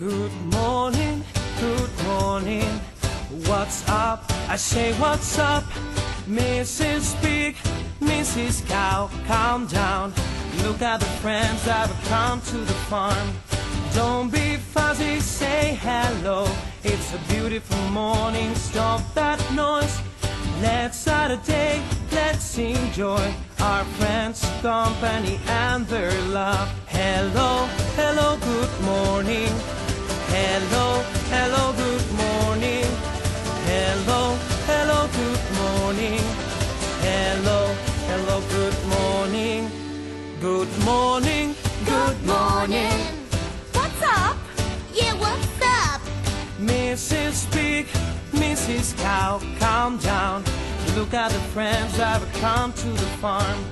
Good morning, good morning. What's up? I say what's up? Mrs. Pig, Mrs. Cow, calm down. Look at the friends that have come to the farm. Don't be fuzzy, say hello. It's a beautiful morning, stop that noise. Let's start a day, let's enjoy our friends' company and their love. Hello, hello, good morning. Hello, hello, good morning. Hello, hello, good morning. Hello, hello, good morning. Good morning, good morning. What's up? Yeah, what's up? Mrs. Pig, Mrs. Cow, calm down. Look at the friends that have come to the farm.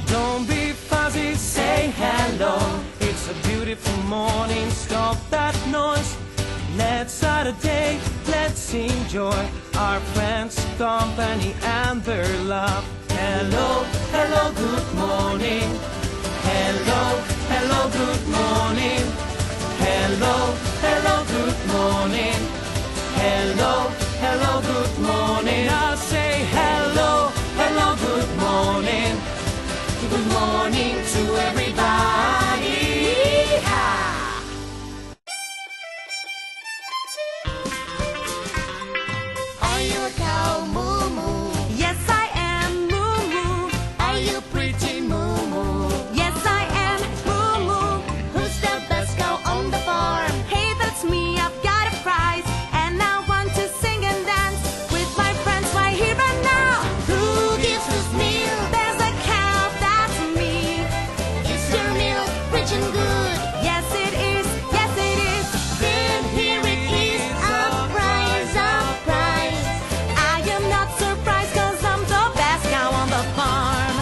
Don't be fuzzy, say hello. It's a beautiful morning, stop that noise. Let's start a day, let's enjoy our friends' company and their love. Hello, hello, good morning. Hello, hello, good morning. Hello, hello, good morning. Hello, hello, good morning. I'll say hello, hello, good morning. Good morning to everybody. Ha! Are you a cow, moo moo? Yes, I am, moo moo. Are you pretty, moo moo? Yes, I am, moo moo. Who's the best cow on the farm? Hey, that's me, I've got a prize. And I want to sing and dance with my friends right here and now. Who gives us milk? There's a cow, that's me. Is your milk rich and good? Yes, it is, yes, it is. Then here it is, a prize, a prize. I am not surprised, cause I'm the best cow on the farm.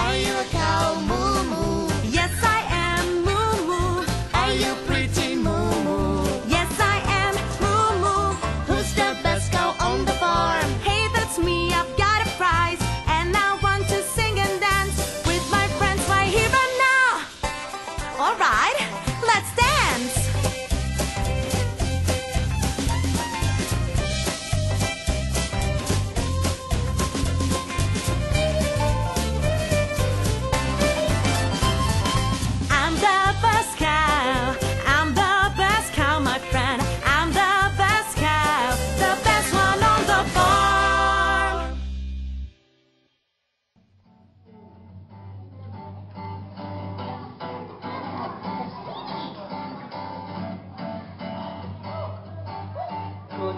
Are you a cow, moo moo? Yes, I am, moo moo. Are you pretty, moo moo? Yes, I am, moo moo. Who's the best cow on the farm? Hey, that's me, I've got a prize. And I want to sing and dance with my friends right here and now. Alright, let's dance. I'm the best cow. I'm the best cow, my friend. I'm the best cow, the best one on the farm. Good